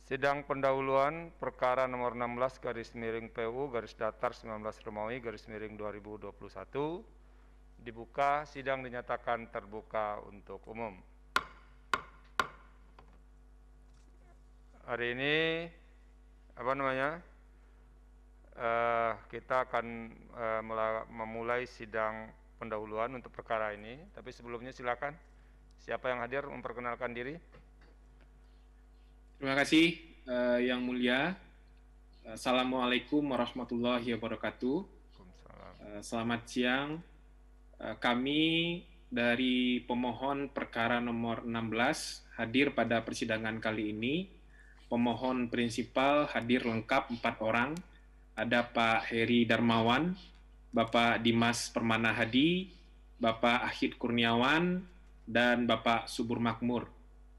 Sidang pendahuluan perkara nomor 16 garis miring PU garis datar 19 Romawi garis miring 2021 dibuka. Sidang dinyatakan terbuka untuk umum. Hari ini kita akan memulai sidang pendahuluan untuk perkara ini. Tapi sebelumnya silakan siapa yang hadir memperkenalkan diri. Terima kasih Yang Mulia. Assalamualaikum warahmatullahi wabarakatuh. Selamat siang. Kami dari pemohon perkara nomor 16 hadir pada persidangan kali ini. Pemohon prinsipal hadir lengkap 4 orang. Ada Pak Heri Darmawan, Bapak Dimas Permana Hadi, Bapak Ahid Kurniawan, dan Bapak Subur Makmur.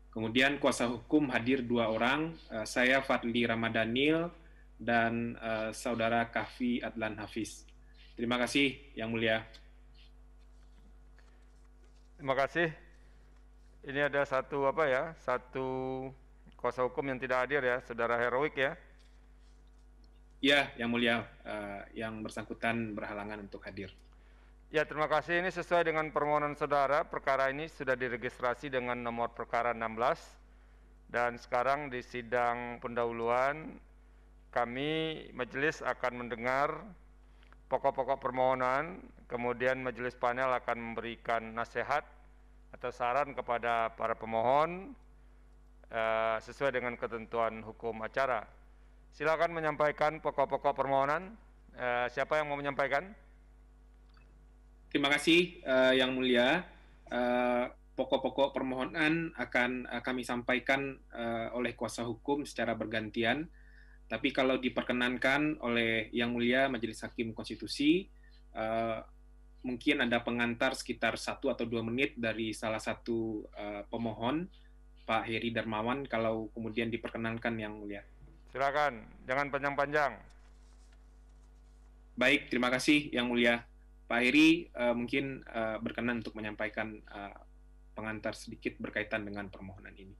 Kemudian kuasa hukum hadir 2 orang, saya Fadli Ramadhanil dan saudara Kahfi Adlan Hafiz. Terima kasih Yang Mulia. Terima kasih. Ini ada satu kuasa hukum yang tidak hadir ya, saudara Heroik ya. Ya, Yang Mulia, yang bersangkutan berhalangan untuk hadir. Ya, terima kasih. Ini sesuai dengan permohonan saudara, perkara ini sudah diregistrasi dengan nomor perkara 16 dan sekarang di sidang pendahuluan kami majelis akan mendengar pokok-pokok permohonan, kemudian majelis panel akan memberikan nasihat atau saran kepada para pemohon sesuai dengan ketentuan hukum acara. Silakan menyampaikan pokok-pokok permohonan. Siapa yang mau menyampaikan? Terima kasih Yang Mulia. Pokok-pokok permohonan akan kami sampaikan oleh kuasa hukum secara bergantian. Tapi kalau diperkenankan oleh Yang Mulia Majelis Hakim Konstitusi, mungkin ada pengantar sekitar 1 atau 2 menit dari salah satu pemohon, Pak Heri Darmawan, kalau kemudian diperkenankan Yang Mulia. Silakan, jangan panjang-panjang. Baik, terima kasih Yang Mulia. Pak Heri mungkin berkenan untuk menyampaikan pengantar sedikit berkaitan dengan permohonan ini.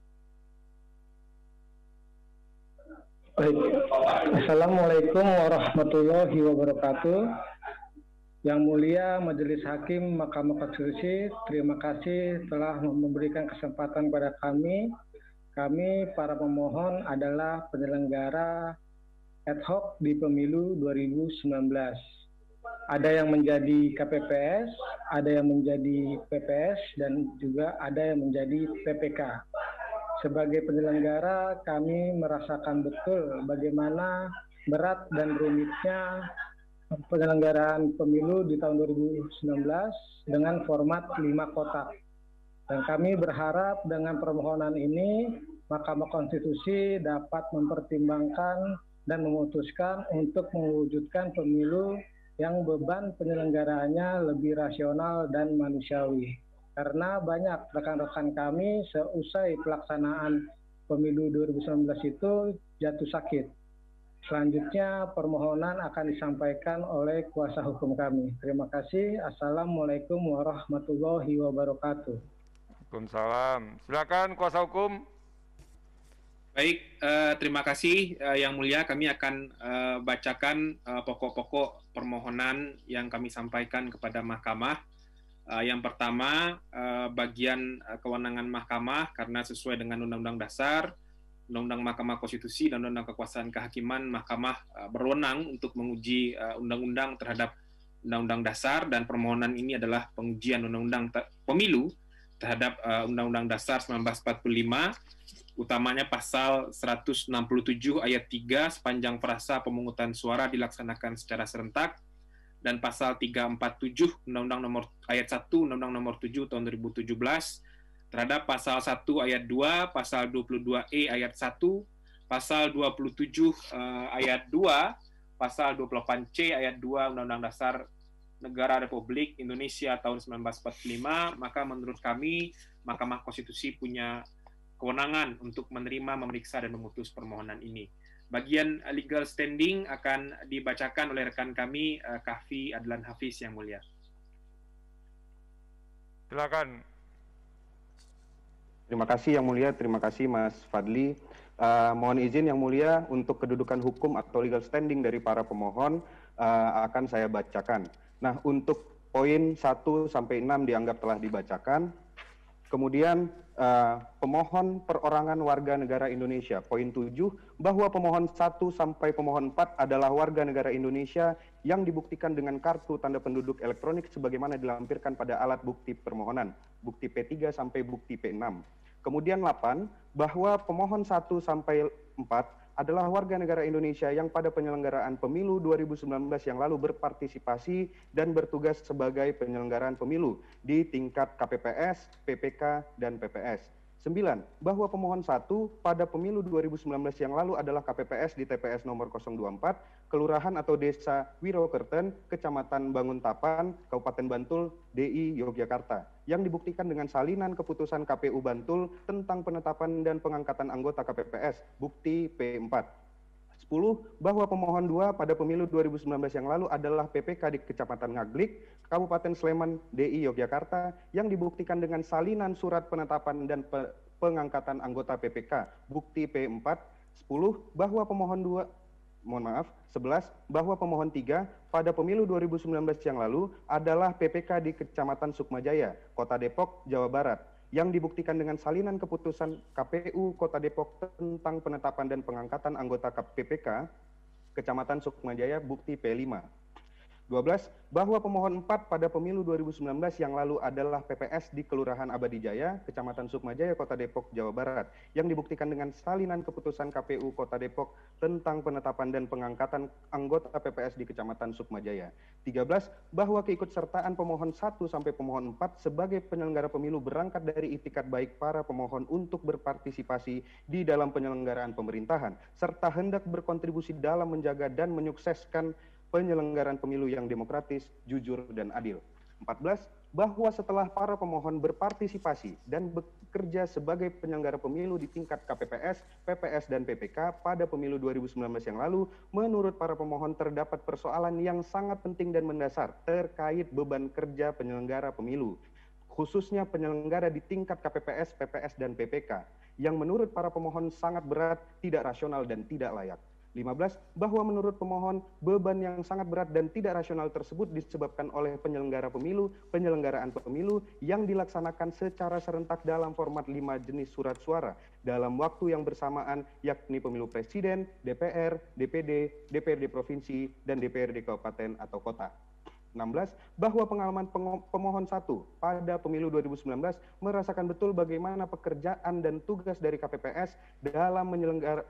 Baik. Assalamualaikum warahmatullahi wabarakatuh. Yang Mulia Majelis Hakim Mahkamah Konstitusi, terima kasih telah memberikan kesempatan kepada kami. Kami para pemohon adalah penyelenggara ad hoc di pemilu 2019. Ada yang menjadi KPPS, ada yang menjadi PPS, dan juga ada yang menjadi PPK. Sebagai penyelenggara, kami merasakan betul bagaimana berat dan rumitnya penyelenggaraan pemilu di tahun 2019 dengan format 5 kotak. Dan kami berharap dengan permohonan ini, Mahkamah Konstitusi dapat mempertimbangkan dan memutuskan untuk mewujudkan pemilu yang beban penyelenggaraannya lebih rasional dan manusiawi. Karena banyak rekan-rekan kami seusai pelaksanaan pemilu 2019 itu jatuh sakit. Selanjutnya permohonan akan disampaikan oleh kuasa hukum kami. Terima kasih. Assalamualaikum warahmatullahi wabarakatuh. Waalaikumsalam. Silakan kuasa hukum. Baik, terima kasih Yang Mulia. Kami akan bacakan pokok-pokok permohonan yang kami sampaikan kepada Mahkamah. Yang pertama, bagian kewenangan Mahkamah karena sesuai dengan Undang-Undang Dasar, Undang-Undang Mahkamah Konstitusi, dan Undang-Undang Kekuasaan Kehakiman, Mahkamah berwenang untuk menguji undang-undang terhadap Undang-Undang Dasar, dan permohonan ini adalah pengujian Undang-Undang Pemilu terhadap Undang-Undang Dasar 1945, utamanya pasal 167 ayat 3 sepanjang frasa pemungutan suara dilaksanakan secara serentak, dan pasal 347 Undang-Undang nomor ayat 1 Undang-Undang nomor 7 tahun 2017 terhadap pasal 1 ayat 2, pasal 22E ayat 1, pasal 27 ayat 2, pasal 28C ayat 2 Undang-Undang Dasar Negara Republik Indonesia tahun 1945, maka menurut kami Mahkamah Konstitusi punya kewenangan untuk menerima, memeriksa, dan memutus permohonan ini. Bagian legal standing akan dibacakan oleh rekan kami, Kahfi Adlan Hafiz, Yang Mulia. Silakan. Terima kasih Yang Mulia, terima kasih Mas Fadli. Mohon izin Yang Mulia untuk kedudukan hukum atau legal standing dari para pemohon akan saya bacakan. Nah, untuk poin 1 sampai 6 dianggap telah dibacakan. Kemudian pemohon perorangan warga negara Indonesia. Poin 7, bahwa pemohon 1 sampai pemohon 4 adalah warga negara Indonesia yang dibuktikan dengan kartu tanda penduduk elektronik sebagaimana dilampirkan pada alat bukti permohonan, bukti P3 sampai bukti P6. Kemudian 8, bahwa pemohon 1 sampai 4 adalah warga negara Indonesia yang pada penyelenggaraan pemilu 2019 yang lalu berpartisipasi dan bertugas sebagai penyelenggaraan pemilu di tingkat KPPS, PPK, dan PPS. 9, bahwa pemohon 1 pada pemilu 2019 yang lalu adalah KPPS di TPS nomor 024, Kelurahan atau Desa Wirokerten, Kecamatan Banguntapan, Kabupaten Bantul, DI Yogyakarta, yang dibuktikan dengan salinan keputusan KPU Bantul tentang penetapan dan pengangkatan anggota KPPS, bukti P4. 10, bahwa pemohon 2 pada pemilu 2019 yang lalu adalah PPK di Kecamatan Ngaglik, Kabupaten Sleman, DI Yogyakarta, yang dibuktikan dengan salinan surat penetapan dan pengangkatan anggota PPK, bukti P4. 10, bahwa pemohon 11, bahwa pemohon 3 pada pemilu 2019 yang lalu adalah PPK di Kecamatan Sukmajaya, Kota Depok, Jawa Barat, yang dibuktikan dengan salinan keputusan KPU Kota Depok tentang penetapan dan pengangkatan anggota PPK, Kecamatan Sukmajaya, bukti P5. 12, bahwa pemohon 4 pada pemilu 2019 yang lalu adalah PPS di Kelurahan Abadi Jaya, Kecamatan Sukmajaya, Kota Depok, Jawa Barat, yang dibuktikan dengan salinan keputusan KPU Kota Depok tentang penetapan dan pengangkatan anggota PPS di Kecamatan Sukmajaya. 13, bahwa keikutsertaan pemohon 1 sampai pemohon 4 sebagai penyelenggara pemilu berangkat dari itikat baik para pemohon untuk berpartisipasi di dalam penyelenggaraan pemerintahan, serta hendak berkontribusi dalam menjaga dan menyukseskan penyelenggaraan pemilu yang demokratis, jujur, dan adil. 14, bahwa setelah para pemohon berpartisipasi dan bekerja sebagai penyelenggara pemilu di tingkat KPPS, PPS, dan PPK pada pemilu 2019 yang lalu, menurut para pemohon terdapat persoalan yang sangat penting dan mendasar terkait beban kerja penyelenggara pemilu, khususnya penyelenggara di tingkat KPPS, PPS, dan PPK, yang menurut para pemohon sangat berat, tidak rasional, dan tidak layak. 15, bahwa menurut pemohon beban yang sangat berat dan tidak rasional tersebut disebabkan oleh penyelenggaraan pemilu yang dilaksanakan secara serentak dalam format 5 jenis surat suara dalam waktu yang bersamaan, yakni pemilu presiden, DPR, DPD, DPRD provinsi, dan DPRD kabupaten atau kota. 16, bahwa pengalaman pemohon 1 pada pemilu 2019 merasakan betul bagaimana pekerjaan dan tugas dari KPPS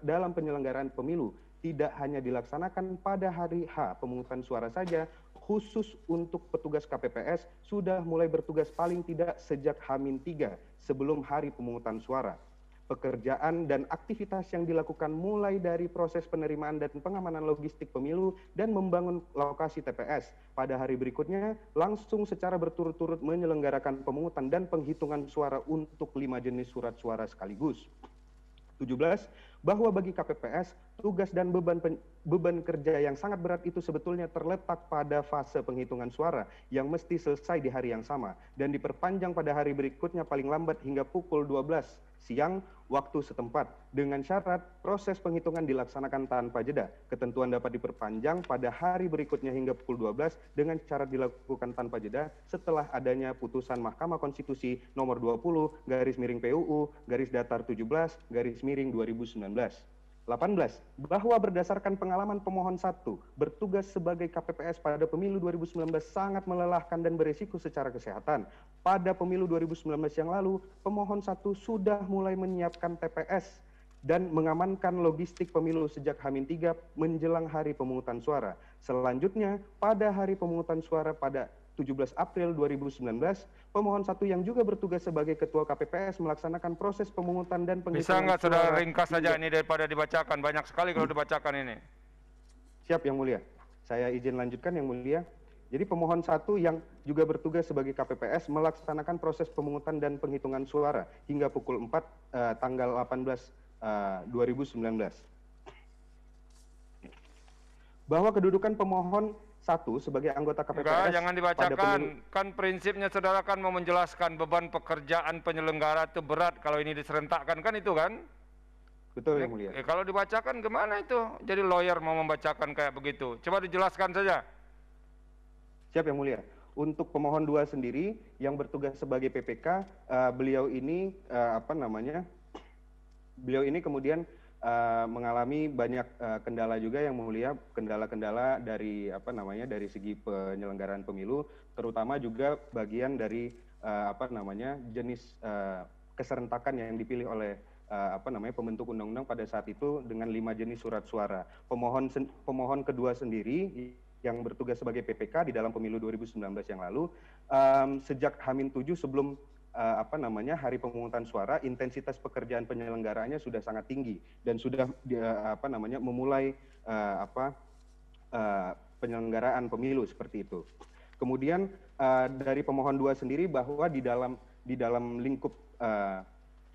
dalam penyelenggaraan pemilu tidak hanya dilaksanakan pada hari H pemungutan suara saja, khusus untuk petugas KPPS sudah mulai bertugas paling tidak sejak H-3 sebelum hari pemungutan suara. Pekerjaan dan aktivitas yang dilakukan mulai dari proses penerimaan dan pengamanan logistik pemilu dan membangun lokasi TPS. Pada hari berikutnya, langsung secara berturut-turut menyelenggarakan pemungutan dan penghitungan suara untuk 5 jenis surat suara sekaligus. 17, bahwa bagi KPPS, tugas dan beban kerja yang sangat berat itu sebetulnya terletak pada fase penghitungan suara yang mesti selesai di hari yang sama dan diperpanjang pada hari berikutnya paling lambat hingga pukul 12 siang waktu setempat, dengan syarat proses penghitungan dilaksanakan tanpa jeda. Ketentuan dapat diperpanjang pada hari berikutnya hingga pukul 12 dengan cara dilakukan tanpa jeda setelah adanya putusan Mahkamah Konstitusi nomor 20/PUU /Datar 17/2019. 18, bahwa berdasarkan pengalaman pemohon 1 bertugas sebagai KPPS pada pemilu 2019 sangat melelahkan dan berisiko secara kesehatan. Pada pemilu 2019 yang lalu, pemohon 1 sudah mulai menyiapkan TPS dan mengamankan logistik pemilu sejak H-3 menjelang hari pemungutan suara. Selanjutnya, pada hari pemungutan suara pada 17 April 2019, pemohon 1 yang juga bertugas sebagai Ketua KPPS melaksanakan proses pemungutan dan penghitungan Bisa nggak suara. saudara ringkas saja ini daripada dibacakan? Banyak sekali kalau dibacakan ini. Siap Yang Mulia. Saya izin lanjutkan Yang Mulia. Jadi pemohon 1 yang juga bertugas sebagai KPPS melaksanakan proses pemungutan dan penghitungan suara hingga pukul 4 tanggal 18 2019. Bahwa kedudukan pemohon 1 sebagai anggota KPPS. Enggak, jangan dibacakan. Kan prinsipnya saudara kan mau menjelaskan beban pekerjaan penyelenggara itu berat kalau ini diserentakkan, kan itu kan? Betul Yang Mulia. Kalau dibacakan gimana itu? Jadi lawyer mau membacakan kayak begitu. Coba dijelaskan saja. Siap Yang Mulia. Untuk pemohon 2 sendiri yang bertugas sebagai PPK, beliau ini beliau ini kemudian mengalami banyak kendala juga Yang Mulia, kendala-kendala dari dari segi penyelenggaraan pemilu, terutama juga bagian dari jenis keserentakan yang dipilih oleh pembentuk undang-undang pada saat itu dengan 5 jenis surat suara. Pemohon kedua sendiri yang bertugas sebagai PPK di dalam pemilu 2019 yang lalu, sejak H-7 sebelum hari pemungutan suara, intensitas pekerjaan penyelenggaraannya sudah sangat tinggi dan sudah memulai penyelenggaraan pemilu seperti itu. Kemudian dari pemohon 2 sendiri bahwa di dalam lingkup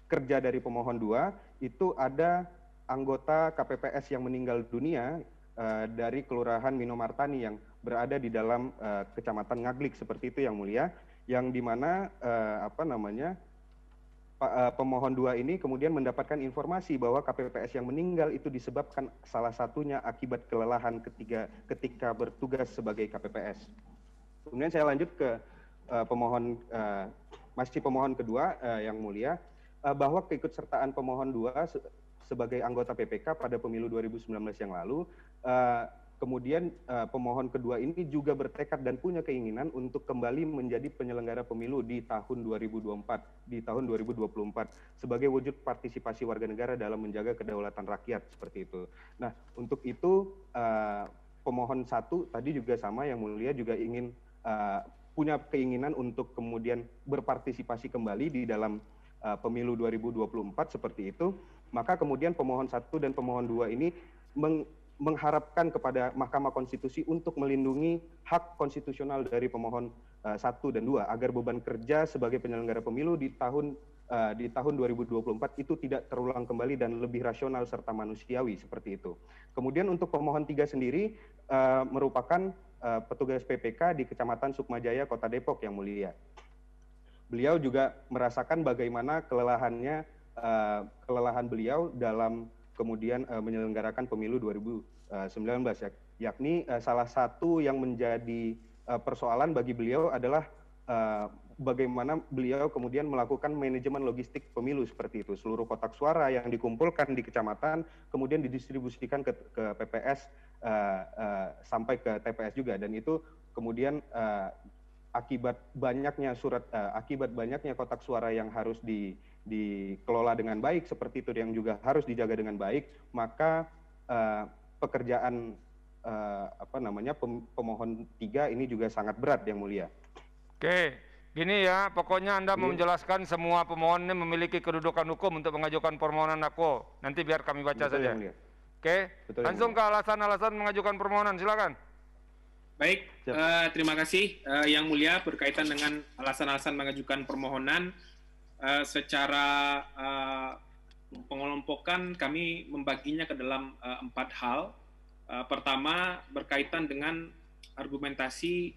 kerja dari pemohon 2 itu ada anggota KPPS yang meninggal dunia dari Kelurahan Minomartani yang berada di dalam Kecamatan Ngaglik seperti itu Yang Mulia, yang dimana pemohon 2 ini kemudian mendapatkan informasi bahwa KPPS yang meninggal itu disebabkan salah satunya akibat kelelahan ketika bertugas sebagai KPPS. Kemudian saya lanjut ke pemohon kedua Yang Mulia, bahwa keikutsertaan pemohon 2 sebagai anggota PPK pada pemilu 2019 yang lalu, kemudian pemohon kedua ini juga bertekad dan punya keinginan untuk kembali menjadi penyelenggara pemilu di tahun 2024 sebagai wujud partisipasi warga negara dalam menjaga kedaulatan rakyat seperti itu. Nah, untuk itu pemohon 1 tadi juga sama Yang Mulia juga ingin punya keinginan untuk kemudian berpartisipasi kembali di dalam pemilu 2024 seperti itu. Maka kemudian pemohon 1 dan pemohon 2 ini mengharapkan kepada Mahkamah Konstitusi untuk melindungi hak konstitusional dari pemohon 1 dan 2 agar beban kerja sebagai penyelenggara pemilu di tahun 2024 itu tidak terulang kembali dan lebih rasional serta manusiawi seperti itu. Kemudian untuk pemohon 3 sendiri merupakan petugas PPK di Kecamatan Sukmajaya, Kota Depok Yang Mulia. Beliau juga merasakan bagaimana kelelahan beliau dalam kemudian menyelenggarakan pemilu 2019, yakni salah satu yang menjadi persoalan bagi beliau adalah bagaimana beliau kemudian melakukan manajemen logistik pemilu seperti itu. Seluruh kotak suara yang dikumpulkan di kecamatan kemudian didistribusikan ke PPS sampai ke TPS juga, dan itu kemudian akibat banyaknya kotak suara yang harus dikelola dengan baik seperti itu, yang juga harus dijaga dengan baik, maka pekerjaan pemohon 3 ini juga sangat berat Yang Mulia. Oke, gini ya, pokoknya Anda menjelaskan semua pemohon ini memiliki kedudukan hukum untuk mengajukan permohonan aku. Nanti biar kami baca Betul, saja. Oke, Betul, langsung ke alasan-alasan mengajukan permohonan, silakan. Baik, terima kasih Yang Mulia berkaitan dengan alasan-alasan mengajukan permohonan. Secara pengelompokan kami membaginya ke dalam 4 hal. Pertama, berkaitan dengan argumentasi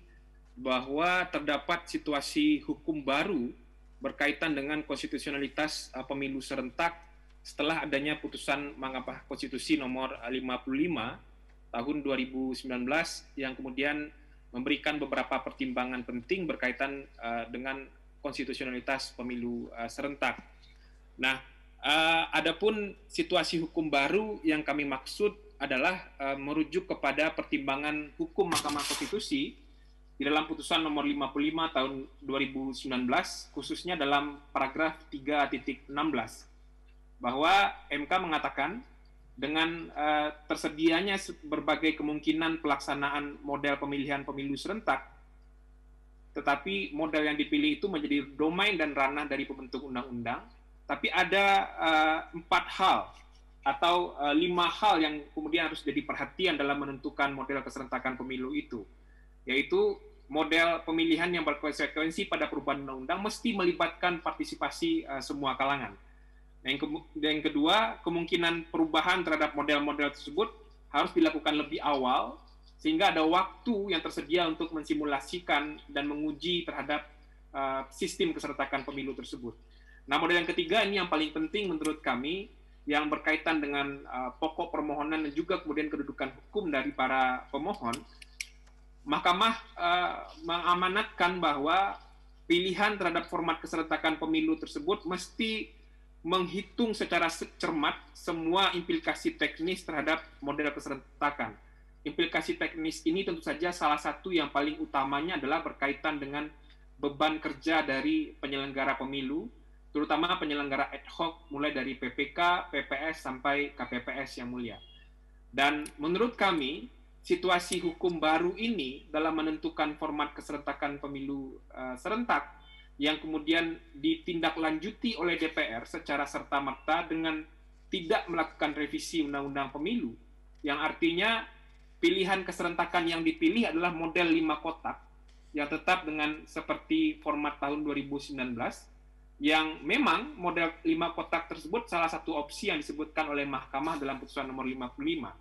bahwa terdapat situasi hukum baru berkaitan dengan konstitusionalitas pemilu serentak setelah adanya putusan Mahkamah Konstitusi nomor 55 tahun 2019 yang kemudian memberikan beberapa pertimbangan penting berkaitan dengan konstitusionalitas pemilu serentak. Nah, adapun situasi hukum baru yang kami maksud adalah merujuk kepada pertimbangan hukum Mahkamah Konstitusi di dalam putusan nomor 55 tahun 2019, khususnya dalam paragraf 3.16, bahwa MK mengatakan dengan tersedianya berbagai kemungkinan pelaksanaan model pemilihan pemilu serentak, tetapi model yang dipilih itu menjadi domain dan ranah dari pembentuk undang-undang, tapi ada 4 hal atau 5 hal yang kemudian harus jadi perhatian dalam menentukan model keserentakan pemilu itu, yaitu model pemilihan yang berkonsekuensi pada perubahan undang-undang mesti melibatkan partisipasi semua kalangan. Yang kedua, kemungkinan perubahan terhadap model-model tersebut harus dilakukan lebih awal sehingga ada waktu yang tersedia untuk mensimulasikan dan menguji terhadap sistem keserentakan pemilu tersebut. Nah, model yang ketiga ini yang paling penting menurut kami, yang berkaitan dengan pokok permohonan dan juga kemudian kedudukan hukum dari para pemohon. Mahkamah mengamanatkan bahwa pilihan terhadap format keserentakan pemilu tersebut mesti menghitung secara cermat semua implikasi teknis terhadap model keserentakan. Implikasi teknis ini tentu saja salah satu yang paling utamanya adalah berkaitan dengan beban kerja dari penyelenggara pemilu, terutama penyelenggara ad hoc mulai dari PPK, PPS, sampai KPPS yang mulia. Dan menurut kami, situasi hukum baru ini dalam menentukan format keserentakan pemilu serentak yang kemudian ditindaklanjuti oleh DPR secara serta-merta dengan tidak melakukan revisi undang-undang pemilu, yang artinya pilihan keserentakan yang dipilih adalah model 5 kotak yang tetap dengan seperti format tahun 2019, yang memang model 5 kotak tersebut salah satu opsi yang disebutkan oleh Mahkamah dalam putusan nomor 55.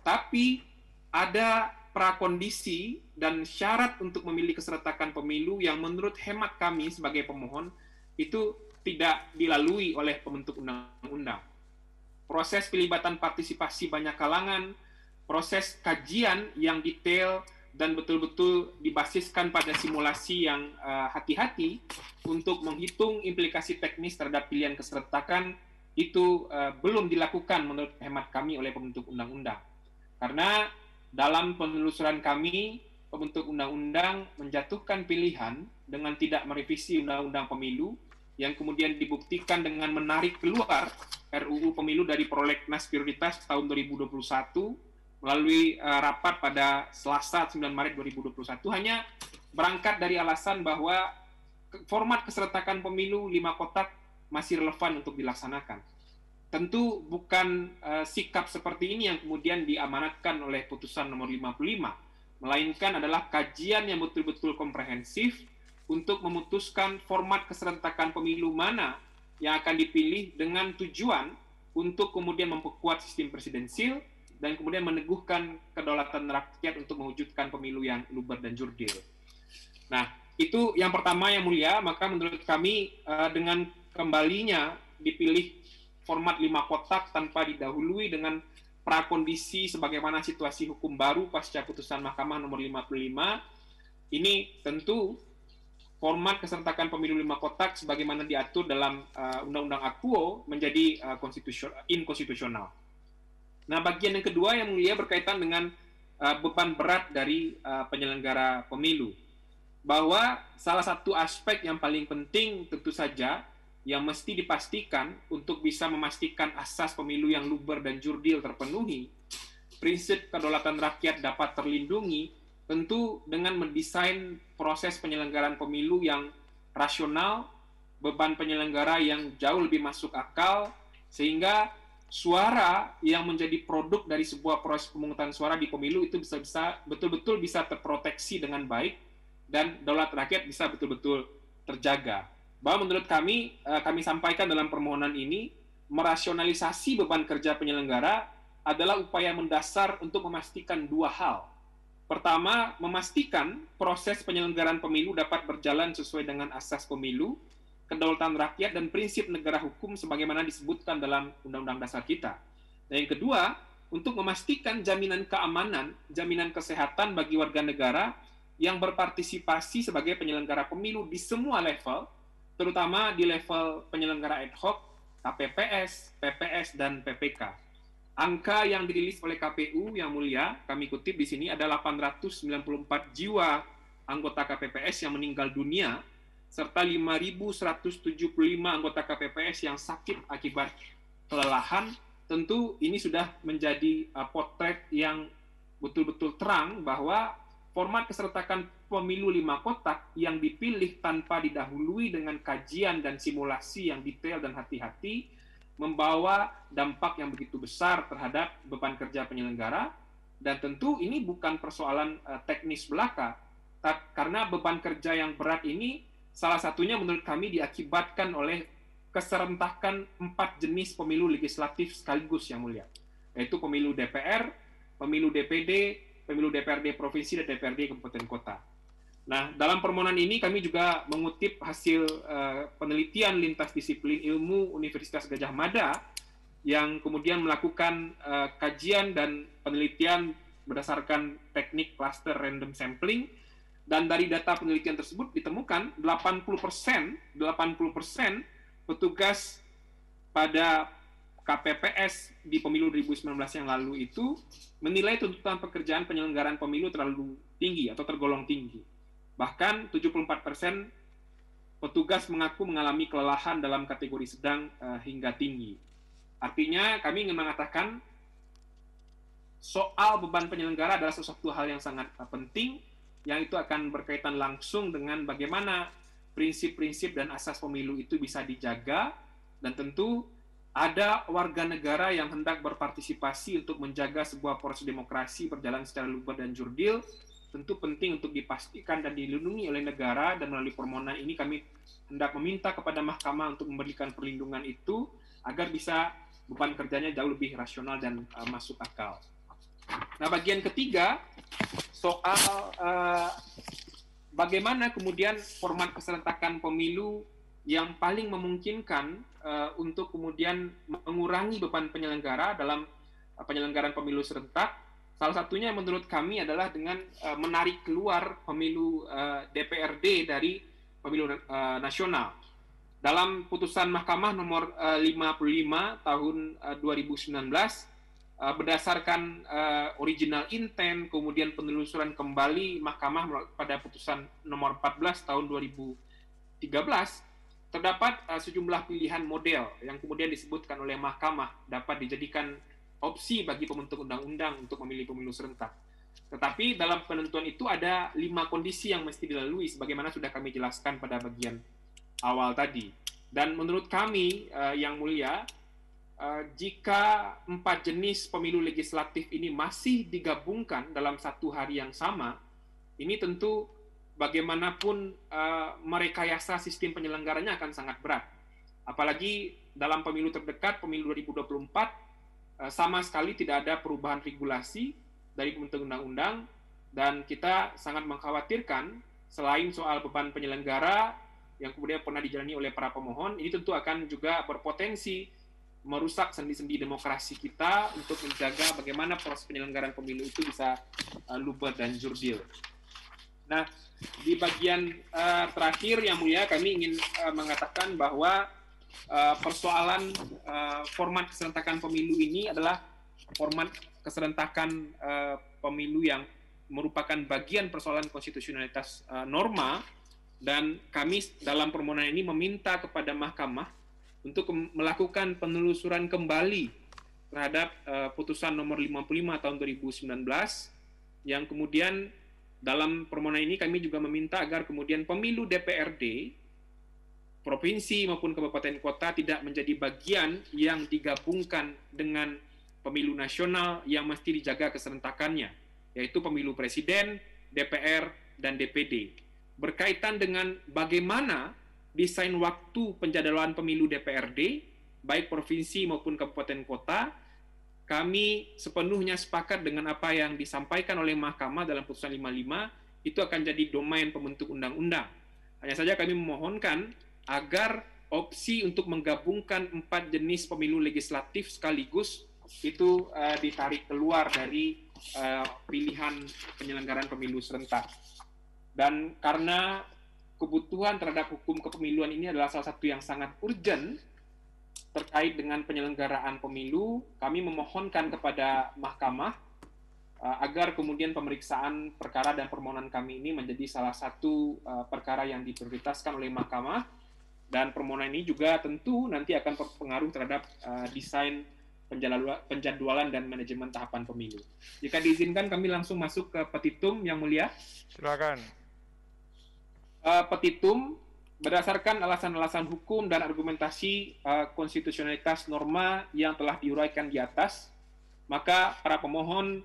Tapi ada prakondisi dan syarat untuk memilih keserentakan pemilu yang menurut hemat kami sebagai pemohon itu tidak dilalui oleh pembentuk undang-undang. Proses pelibatan partisipasi banyak kalangan, proses kajian yang detail dan betul-betul dibasiskan pada simulasi yang hati-hati untuk menghitung implikasi teknis terhadap pilihan keserentakan itu belum dilakukan menurut hemat kami oleh pembentuk undang-undang. Karena dalam penelusuran kami, pembentuk undang-undang menjatuhkan pilihan dengan tidak merevisi undang-undang pemilu yang kemudian dibuktikan dengan menarik keluar RUU Pemilu dari prolegnas prioritas tahun 2021 melalui rapat pada Selasa 9 Maret 2021 hanya berangkat dari alasan bahwa format keserentakan pemilu 5 kotak masih relevan untuk dilaksanakan. Tentu bukan sikap seperti ini yang kemudian diamanatkan oleh putusan nomor 55, melainkan adalah kajian yang betul-betul komprehensif untuk memutuskan format keserentakan pemilu mana yang akan dipilih dengan tujuan untuk kemudian memperkuat sistem presidensil dan kemudian meneguhkan kedaulatan rakyat untuk mewujudkan pemilu yang luber dan jurdil. Nah, itu yang pertama yang mulia, maka menurut kami dengan kembalinya dipilih format 5 kotak tanpa didahului dengan prakondisi sebagaimana situasi hukum baru pasca putusan Mahkamah nomor 55, ini tentu format keserentakan pemilu 5 kotak sebagaimana diatur dalam Undang-Undang AKUO menjadi inkonstitusional. Nah, bagian yang kedua yang mulia berkaitan dengan beban berat dari penyelenggara pemilu. Bahwa salah satu aspek yang paling penting tentu saja yang mesti dipastikan untuk bisa memastikan asas pemilu yang luber dan jurdil terpenuhi, prinsip kedaulatan rakyat dapat terlindungi, tentu dengan mendesain proses penyelenggaraan pemilu yang rasional, beban penyelenggara yang jauh lebih masuk akal, sehingga suara yang menjadi produk dari sebuah proses pemungutan suara di pemilu itu betul-betul bisa terproteksi dengan baik, dan daulat rakyat bisa betul-betul terjaga. Bahwa menurut kami sampaikan dalam permohonan ini, merasionalisasi beban kerja penyelenggara adalah upaya mendasar untuk memastikan 2 hal. Pertama, memastikan proses penyelenggaraan pemilu dapat berjalan sesuai dengan asas pemilu, kedaulatan rakyat, dan prinsip negara hukum sebagaimana disebutkan dalam Undang-Undang Dasar kita. Dan yang kedua, untuk memastikan jaminan keamanan, jaminan kesehatan bagi warga negara yang berpartisipasi sebagai penyelenggara pemilu di semua level, terutama di level penyelenggara ad hoc, KPPS, PPS, dan PPK. Angka yang dirilis oleh KPU yang mulia, kami kutip di sini, ada 894 jiwa anggota KPPS yang meninggal dunia, serta 5.175 anggota KPPS yang sakit akibat kelelahan. Tentu ini sudah menjadi potret yang betul-betul terang bahwa format keserentakan pemilu 5 kotak yang dipilih tanpa didahului dengan kajian dan simulasi yang detail dan hati-hati membawa dampak yang begitu besar terhadap beban kerja penyelenggara, dan tentu ini bukan persoalan teknis belaka, karena beban kerja yang berat ini salah satunya menurut kami diakibatkan oleh keserentakan 4 jenis pemilu legislatif sekaligus yang mulia, yaitu pemilu DPR, pemilu DPD, pemilu DPRD provinsi dan DPRD kabupaten kota. Nah, dalam permohonan ini kami juga mengutip hasil penelitian lintas disiplin ilmu Universitas Gadjah Mada yang kemudian melakukan kajian dan penelitian berdasarkan teknik cluster random sampling, dan dari data penelitian tersebut ditemukan 80% petugas pada KPPS di pemilu 2019 yang lalu itu menilai tuntutan pekerjaan penyelenggaraan pemilu terlalu tinggi atau tergolong tinggi. Bahkan 74% petugas mengaku mengalami kelelahan dalam kategori sedang hingga tinggi. Artinya kami ingin mengatakan soal beban penyelenggara adalah sesuatu hal yang sangat penting, yang itu akan berkaitan langsung dengan bagaimana prinsip-prinsip dan asas pemilu itu bisa dijaga, dan tentu ada warga negara yang hendak berpartisipasi untuk menjaga sebuah proses demokrasi berjalan secara luber dan jurdil. Tentu penting untuk dipastikan dan dilindungi oleh negara, dan melalui permohonan ini kami hendak meminta kepada mahkamah untuk memberikan perlindungan itu agar bisa beban kerjanya jauh lebih rasional dan masuk akal. Nah, bagian ketiga soal bagaimana kemudian format keserentakan pemilu yang paling memungkinkan untuk kemudian mengurangi beban penyelenggara dalam penyelenggaraan pemilu serentak. Salah satunya menurut kami adalah dengan menarik keluar pemilu DPRD dari pemilu nasional. Dalam putusan Mahkamah nomor 55 tahun 2019, berdasarkan original intent, kemudian penelusuran kembali Mahkamah pada putusan nomor 14 tahun 2013, terdapat sejumlah pilihan model yang kemudian disebutkan oleh Mahkamah dapat dijadikan opsi bagi pembentuk undang-undang untuk memilih pemilu serentak. Tetapi dalam penentuan itu ada 5 kondisi yang mesti dilalui, sebagaimana sudah kami jelaskan pada bagian awal tadi. Dan menurut kami, Yang Mulia, jika 4 jenis pemilu legislatif ini masih digabungkan dalam satu hari yang sama, ini tentu bagaimanapun merekayasa sistem penyelenggaranya akan sangat berat. Apalagi dalam pemilu terdekat, pemilu 2024, sama sekali tidak ada perubahan regulasi dari pembentuk undang-undang, dan kita sangat mengkhawatirkan selain soal beban penyelenggara yang kemudian pernah dijalani oleh para pemohon, ini tentu akan juga berpotensi merusak sendi-sendi demokrasi kita untuk menjaga bagaimana proses penyelenggaraan pemilu itu bisa luber dan jurdil. Nah, di bagian terakhir Yang Mulia, kami ingin mengatakan bahwa persoalan format keserentakan pemilu ini adalah format keserentakan pemilu yang merupakan bagian persoalan konstitusionalitas norma, dan kami dalam permohonan ini meminta kepada Mahkamah untuk melakukan penelusuran kembali terhadap putusan nomor 55 tahun 2019, yang kemudian dalam permohonan ini kami juga meminta agar kemudian pemilu DPRD provinsi maupun kabupaten kota tidak menjadi bagian yang digabungkan dengan pemilu nasional yang mesti dijaga keserentakannya, yaitu pemilu presiden, DPR, dan DPD. Berkaitan dengan bagaimana desain waktu penjadwalan pemilu DPRD, baik provinsi maupun kabupaten kota, kami sepenuhnya sepakat dengan apa yang disampaikan oleh Mahkamah dalam putusan 55, itu akan jadi domain pembentuk undang-undang. Hanya saja kami memohonkan agar opsi untuk menggabungkan 4 jenis pemilu legislatif sekaligus itu ditarik keluar dari pilihan penyelenggaraan pemilu serentak. Dan karena kebutuhan terhadap hukum kepemiluan ini adalah salah satu yang sangat urgent terkait dengan penyelenggaraan pemilu, kami memohonkan kepada Mahkamah agar kemudian pemeriksaan perkara dan permohonan kami ini menjadi salah satu perkara yang diprioritaskan oleh Mahkamah, dan permohonan ini juga tentu nanti akan berpengaruh terhadap desain penjadwalan dan manajemen tahapan pemilu. Jika diizinkan kami langsung masuk ke petitum, Yang Mulia. Silakan. Petitum berdasarkan alasan-alasan hukum dan argumentasi konstitusionalitas norma yang telah diuraikan di atas, maka para pemohon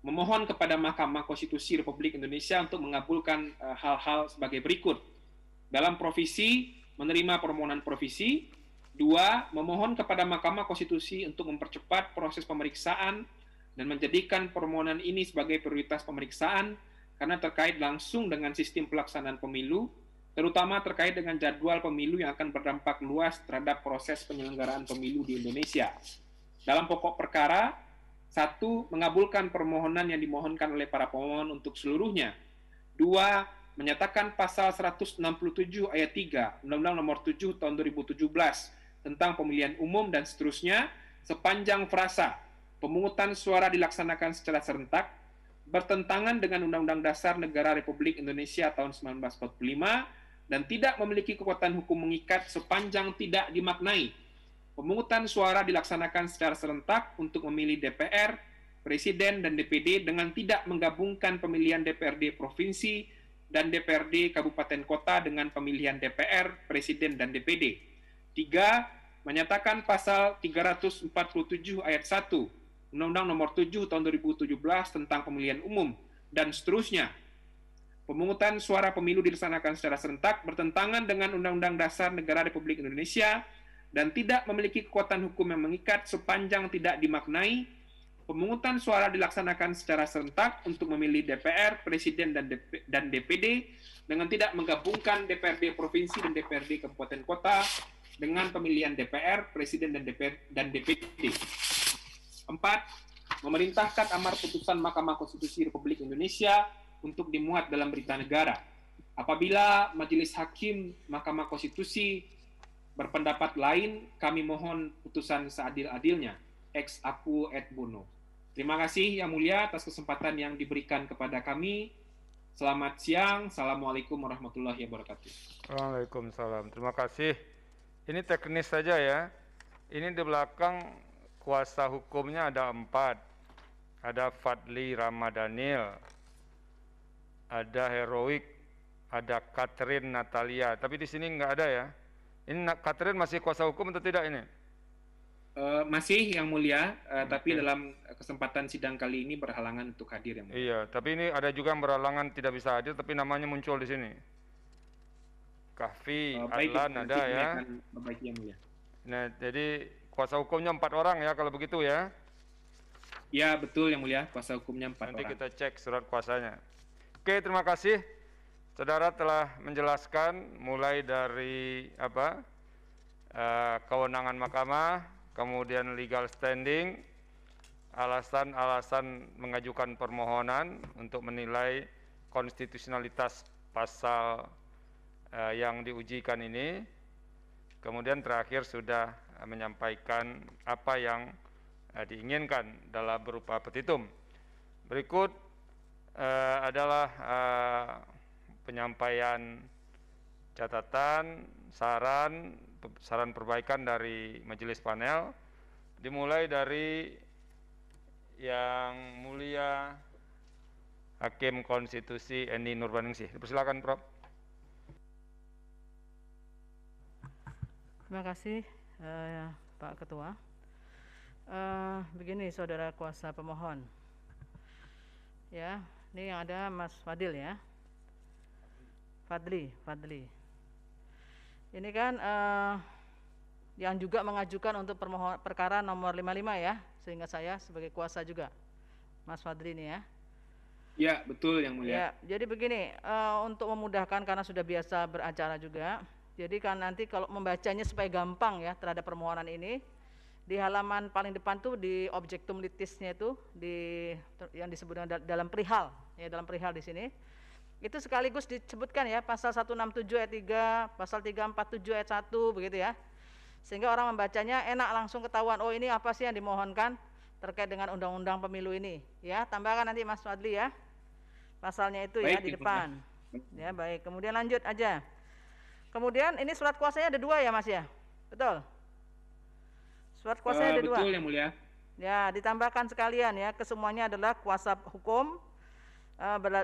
memohon kepada Mahkamah Konstitusi Republik Indonesia untuk mengabulkan hal-hal sebagai berikut. Dalam provisi, menerima permohonan provisi. 2, memohon kepada Mahkamah Konstitusi untuk mempercepat proses pemeriksaan dan menjadikan permohonan ini sebagai prioritas pemeriksaan karena terkait langsung dengan sistem pelaksanaan pemilu, terutama terkait dengan jadwal pemilu yang akan berdampak luas terhadap proses penyelenggaraan pemilu di Indonesia. Dalam pokok perkara, 1. Mengabulkan permohonan yang dimohonkan oleh para pemohon untuk seluruhnya. 2. Menyatakan pasal 167 ayat 3 Undang-Undang Nomor 7 Tahun 2017 tentang pemilihan umum dan seterusnya sepanjang frasa pemungutan suara dilaksanakan secara serentak bertentangan dengan Undang-Undang Dasar Negara Republik Indonesia tahun 1945 dan tidak memiliki kekuatan hukum mengikat sepanjang tidak dimaknai. Pemungutan suara dilaksanakan secara serentak untuk memilih DPR, Presiden, dan DPD dengan tidak menggabungkan pemilihan DPRD Provinsi dan DPRD Kabupaten Kota dengan pemilihan DPR, Presiden, dan DPD. 3. Menyatakan pasal 347 ayat 1 Undang-Undang Nomor 7 Tahun 2017 tentang pemilihan umum dan seterusnya. Pemungutan suara pemilu dilaksanakan secara serentak bertentangan dengan Undang-Undang Dasar Negara Republik Indonesia dan tidak memiliki kekuatan hukum yang mengikat sepanjang tidak dimaknai. Pemungutan suara dilaksanakan secara serentak untuk memilih DPR, Presiden, dan DPD dengan tidak menggabungkan DPRD Provinsi dan DPRD Kabupaten Kota dengan pemilihan DPR, Presiden, dan DPD. 4. Memerintahkan amar putusan Mahkamah Konstitusi Republik Indonesia untuk dimuat dalam berita negara. Apabila Majelis Hakim Mahkamah Konstitusi berpendapat lain, kami mohon putusan seadil-adilnya. Ex aequo et bono. Terima kasih Yang Mulia atas kesempatan yang diberikan kepada kami. Selamat siang. Assalamualaikum warahmatullahi wabarakatuh. Waalaikumsalam. Terima kasih. Ini teknis saja ya. Ini di belakang kuasa hukumnya ada 4. Ada Fadli Ramadhanil, ada Heroik, ada Catherine Natalia. Tapi di sini nggak ada ya. Ini Catherine masih kuasa hukum atau tidak ini? Masih Yang Mulia, tapi dalam kesempatan sidang kali ini berhalangan untuk hadir Yang Mulia. Iya, tapi ini ada juga yang berhalangan tidak bisa hadir, tapi namanya muncul di sini. Kahfi, Adlan ada ya. Baik Yang Mulia. Nah, jadi kuasa hukumnya 4 orang ya kalau begitu ya. Ya betul Yang Mulia, kuasa hukumnya 4 orang. Nanti kita cek surat kuasanya. Oke, terima kasih. Saudara telah menjelaskan mulai dari kewenangan mahkamah, kemudian legal standing, alasan-alasan mengajukan permohonan untuk menilai konstitusionalitas pasal yang diujikan ini, kemudian terakhir sudah menyampaikan apa yang diinginkan dalam berupa petitum. Berikut adalah penyampaian catatan, saran perbaikan dari majelis panel, dimulai dari Yang Mulia Hakim Konstitusi Eni Nurbaningsih. Persilakan Prof. Terima kasih Pak Ketua. Begini saudara kuasa pemohon, ya, ini yang ada Mas Fadil ya, Fadli. Ini kan yang juga mengajukan untuk perkara nomor 55 ya, sehingga saya sebagai kuasa juga, Mas Fadli ini ya. Ya betul Yang Mulia. Ya, jadi begini, untuk memudahkan karena sudah biasa beracara juga, jadi kan nanti kalau membacanya supaya gampang ya terhadap permohonan ini, di halaman paling depan tuh di objektum litisnya itu yang disebut dalam perihal ya, dalam perihal di sini itu sekaligus disebutkan ya pasal 167 ayat 3, pasal 347 ayat 1 begitu ya, sehingga orang membacanya enak, langsung ketahuan oh ini apa sih yang dimohonkan terkait dengan undang-undang pemilu ini ya. Tambahkan nanti Mas Fadli ya pasalnya itu baik, ya di depan ya. Baik, kemudian lanjut aja. Kemudian ini surat kuasanya ada 2 ya Mas ya, betul? Surat kuasanya ada 2. Betul Yang Mulia. Ya, ditambahkan sekalian ya, kesemuanya adalah kuasa hukum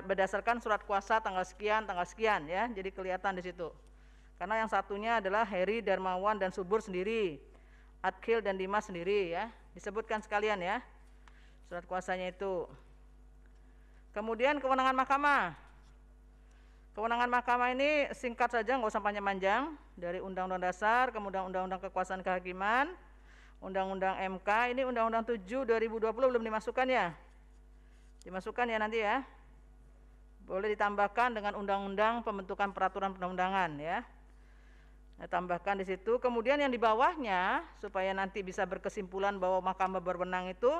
berdasarkan surat kuasa tanggal sekian ya. Jadi kelihatan di situ. Karena yang satunya adalah Heri, Darmawan dan Subur sendiri, Adkhil dan Dimas sendiri ya. Disebutkan sekalian ya surat kuasanya itu. Kemudian kewenangan mahkamah. Kewenangan mahkamah ini singkat saja, nggak usah panjang-panjang. Dari Undang-Undang Dasar, kemudian Undang-Undang Kekuasaan Kehakiman, Undang-Undang MK, ini Undang-Undang 7 2020 belum dimasukkan ya? Dimasukkan ya nanti ya. Boleh ditambahkan dengan Undang-Undang Pembentukan Peraturan Perundang-undangan ya. Nah, tambahkan di situ. Kemudian yang di bawahnya supaya nanti bisa berkesimpulan bahwa mahkamah berwenang itu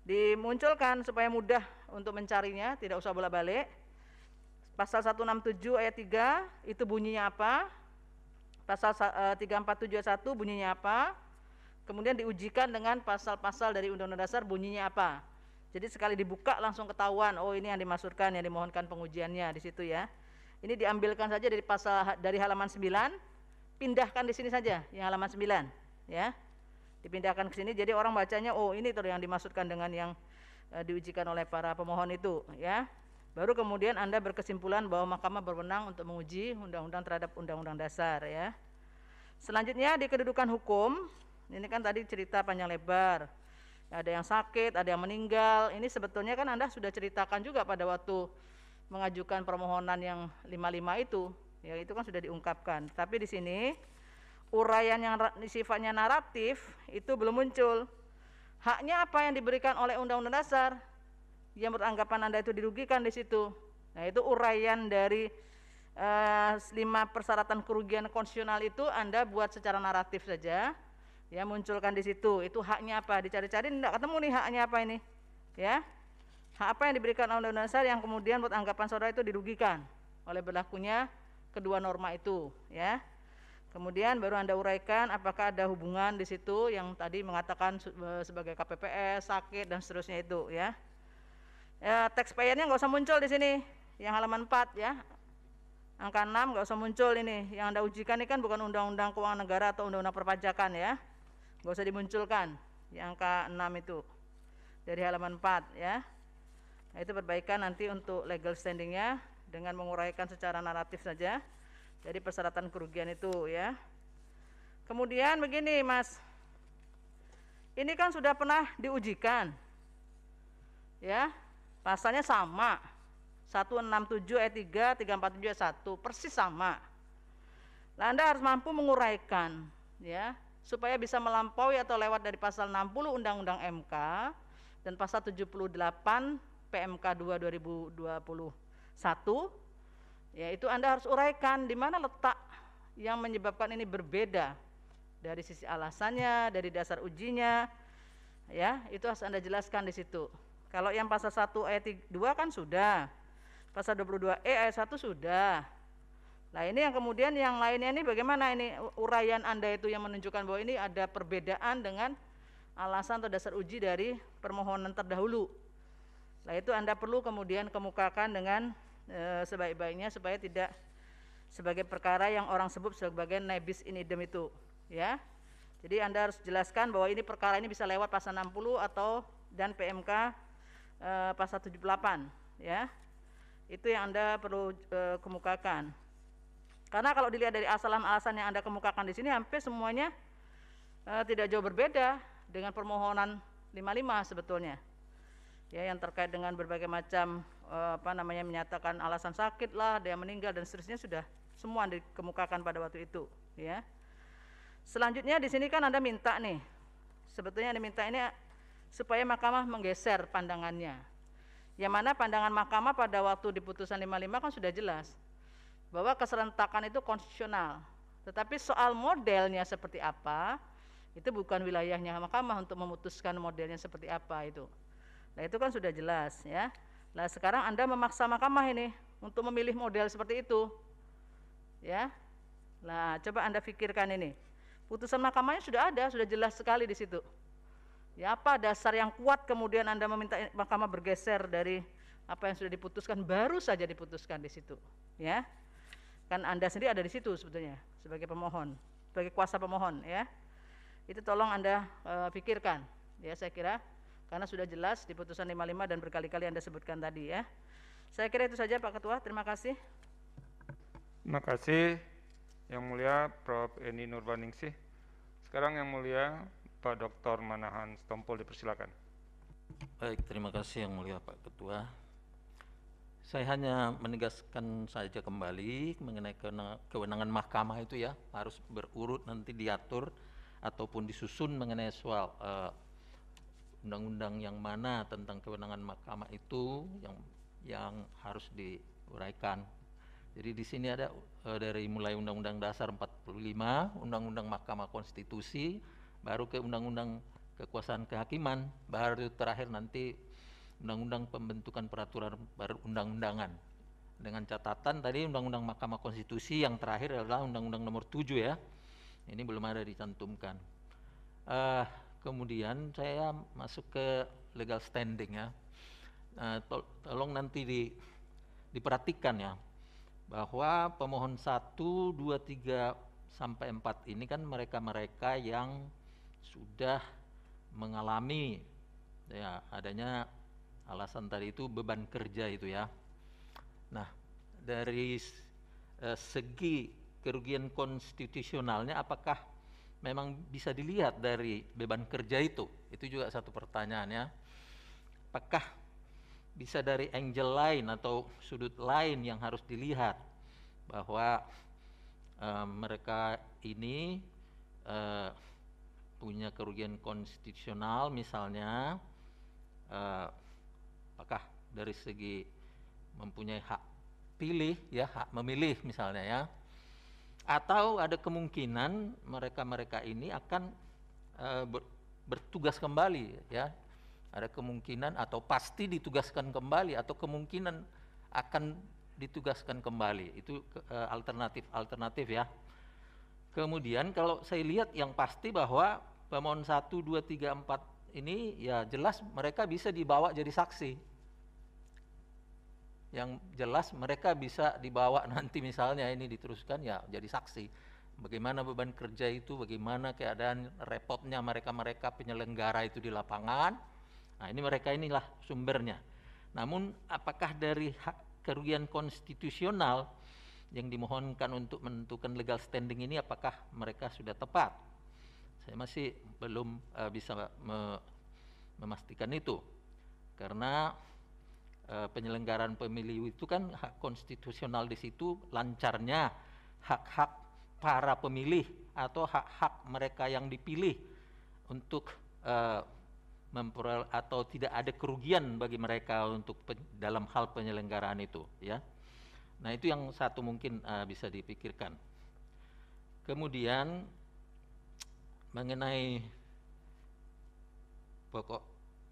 dimunculkan supaya mudah untuk mencarinya, tidak usah bolak-balik. Pasal 167 ayat 3 itu bunyinya apa? Pasal 347 ayat 1 bunyinya apa? Kemudian diujikan dengan pasal-pasal dari Undang-Undang Dasar bunyinya apa? Jadi sekali dibuka langsung ketahuan, oh ini yang dimaksudkan, yang dimohonkan pengujiannya di situ ya. Ini diambilkan saja dari pasal dari halaman 9, pindahkan di sini saja yang halaman 9 ya. Dipindahkan ke sini jadi orang bacanya oh ini tuh yang dimaksudkan dengan yang diujikan oleh para pemohon itu ya. Baru kemudian Anda berkesimpulan bahwa mahkamah berwenang untuk menguji undang-undang terhadap undang-undang dasar ya. Selanjutnya di kedudukan hukum, ini kan tadi cerita panjang lebar. Ada yang sakit, ada yang meninggal. Ini sebetulnya kan Anda sudah ceritakan juga pada waktu mengajukan permohonan yang 55 itu. Ya itu kan sudah diungkapkan. Tapi di sini uraian yang sifatnya naratif itu belum muncul. Haknya apa yang diberikan oleh Undang-Undang Dasar? Yang beranggapan Anda itu dirugikan di situ. Nah itu uraian dari 5 persyaratan kerugian konstitusional itu Anda buat secara naratif saja. Ya munculkan di situ. Itu haknya apa? Dicari-cari tidak ketemu nih haknya apa ini. Ya. Hak apa yang diberikan oleh Undang-Undang Dasar yang kemudian buat anggapan saudara itu dirugikan oleh berlakunya kedua norma itu ya. Kemudian baru Anda uraikan apakah ada hubungan di situ yang tadi mengatakan sebagai KPPS, sakit dan seterusnya itu ya. Ya taxpayer-nya nggak usah muncul di sini. Yang halaman 4 ya. Angka 6 nggak usah muncul ini. Yang Anda ujikan ini kan bukan Undang-Undang Keuangan Negara atau Undang-Undang Perpajakan ya. Nggak usah dimunculkan. Yang angka 6 itu. Dari halaman 4 ya. Nah, itu perbaikan nanti untuk legal standing-nya dengan menguraikan secara naratif saja dari persyaratan kerugian itu ya. Kemudian begini Mas, ini kan sudah pernah diujikan ya, pasalnya sama 167 ayat 3, 347 ayat 1 persis sama. Nah, Anda harus mampu menguraikan ya supaya bisa melampaui atau lewat dari pasal 60 Undang-Undang MK dan pasal 78 PMK 2 2021 ya itu Anda harus uraikan di mana letak yang menyebabkan ini berbeda dari sisi alasannya, dari dasar ujinya ya, itu harus Anda jelaskan di situ. Kalau yang pasal 1 ayat 2 kan sudah, pasal 22E ayat 1 sudah. Nah ini yang kemudian yang lainnya ini bagaimana ini uraian Anda itu yang menunjukkan bahwa ini ada perbedaan dengan alasan atau dasar uji dari permohonan terdahulu. Nah itu Anda perlu kemudian kemukakan dengan sebaik-baiknya supaya tidak sebagai perkara yang orang sebut sebagai nebis in idem itu ya. Jadi Anda harus jelaskan bahwa ini perkara ini bisa lewat pasal 60 atau dan PMK pasal 78 ya. Itu yang Anda perlu kemukakan. Karena kalau dilihat dari alasan yang Anda kemukakan di sini hampir semuanya tidak jauh berbeda dengan permohonan 55 sebetulnya. Ya, yang terkait dengan berbagai macam menyatakan alasan sakit lah, ada yang meninggal dan seterusnya sudah semua dikemukakan pada waktu itu ya. Selanjutnya di sini kan Anda minta nih, sebetulnya Anda minta ini supaya mahkamah menggeser pandangannya. Yang mana pandangan mahkamah pada waktu di putusan 55 kan sudah jelas bahwa keserentakan itu konstitusional. Tetapi soal modelnya seperti apa, itu bukan wilayahnya mahkamah untuk memutuskan modelnya seperti apa itu. Nah itu kan sudah jelas ya. Nah sekarang Anda memaksa mahkamah ini untuk memilih model seperti itu ya. Nah coba Anda pikirkan ini, putusan mahkamahnya sudah ada, sudah jelas sekali di situ ya. Apa dasar yang kuat kemudian Anda meminta mahkamah bergeser dari apa yang sudah diputuskan, baru saja diputuskan di situ ya. Kan Anda sendiri ada di situ sebetulnya sebagai pemohon, sebagai kuasa pemohon ya. Itu tolong Anda pikirkan ya, saya kira karena sudah jelas di putusan 55 dan berkali-kali Anda sebutkan tadi ya. Saya kira itu saja Pak Ketua, terima kasih. Terima kasih Yang Mulia Prof. Eni Nurbaningsih. Sekarang Yang Mulia Pak Dr. Manahan Stompul dipersilakan. Baik, terima kasih Yang Mulia Pak Ketua. Saya hanya menegaskan saja kembali mengenai kewenangan mahkamah itu ya, harus berurut nanti diatur ataupun disusun mengenai soal undang-undang yang mana tentang kewenangan mahkamah itu yang harus diuraikan. Jadi di sini ada dari mulai Undang-Undang Dasar 45, Undang-Undang Mahkamah Konstitusi, baru ke Undang-Undang Kekuasaan Kehakiman, baru terakhir nanti Undang-Undang Pembentukan Peraturan Perundang-undangan. Dengan catatan tadi Undang-Undang Mahkamah Konstitusi yang terakhir adalah Undang-Undang Nomor 7 ya. Ini belum ada dicantumkan. Kemudian saya masuk ke legal standing ya. Tolong nanti diperhatikan ya, bahwa pemohon 1, 2, 3 sampai 4 ini kan mereka-mereka yang sudah mengalami ya adanya alasan tadi itu beban kerja itu ya. Nah, dari segi kerugian konstitusionalnya apakah memang bisa dilihat dari beban kerja itu? Itu juga satu pertanyaan ya. Apakah bisa dari angle lain atau sudut lain yang harus dilihat bahwa mereka ini punya kerugian konstitusional misalnya, apakah dari segi mempunyai hak pilih ya, hak memilih misalnya ya, atau ada kemungkinan mereka-mereka ini akan bertugas kembali ya. Ada kemungkinan atau pasti ditugaskan kembali atau kemungkinan akan ditugaskan kembali. Itu alternatif ya. Kemudian kalau saya lihat yang pasti bahwa pemohon 1, 2, 3, 4 ini ya jelas mereka bisa dibawa jadi saksi. Yang jelas mereka bisa dibawa nanti misalnya ini diteruskan ya jadi saksi. Bagaimana beban kerja itu, bagaimana keadaan repotnya mereka-mereka penyelenggara itu di lapangan. Nah, ini mereka inilah sumbernya. Namun apakah dari hak kerugian konstitusional yang dimohonkan untuk menentukan legal standing ini apakah mereka sudah tepat? Saya masih belum bisa memastikan itu. Karena penyelenggaraan pemilu itu kan hak konstitusional di situ lancarnya hak-hak para pemilih atau hak-hak mereka yang dipilih untuk memperoleh atau tidak ada kerugian bagi mereka untuk dalam hal penyelenggaraan itu ya. Nah, itu yang satu mungkin bisa dipikirkan. Kemudian mengenai pokok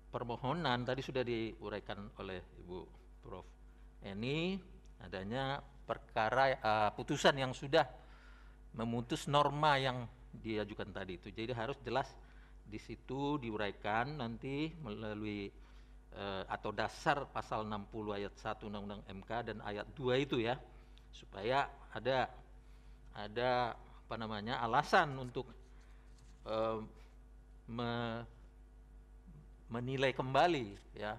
permohonan tadi sudah diuraikan oleh Ibu Prof. Eni, adanya perkara putusan yang sudah memutus norma yang diajukan tadi itu. Jadi harus jelas di situ diuraikan nanti melalui atau dasar pasal 60 ayat 1 Undang-Undang MK dan ayat 2 itu ya, supaya ada apa namanya alasan untuk menilai kembali ya,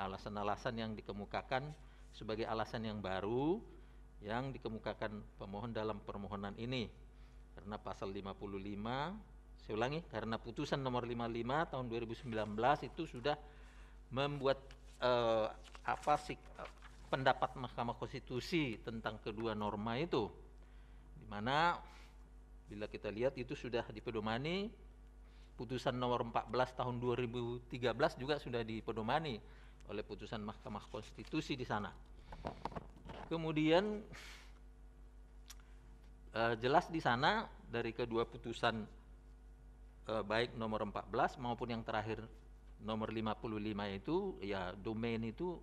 alasan-alasan yang dikemukakan sebagai alasan yang baru yang dikemukakan pemohon dalam permohonan ini. Karena pasal 55, saya ulangi, karena putusan nomor 55 tahun 2019 itu sudah membuat pendapat Mahkamah Konstitusi tentang kedua norma itu, di mana bila kita lihat itu sudah dipedomani. Putusan nomor 14 tahun 2013 juga sudah dipedomani oleh putusan Mahkamah Konstitusi di sana. Kemudian jelas di sana dari kedua putusan baik nomor 14 maupun yang terakhir nomor 55 itu ya domain itu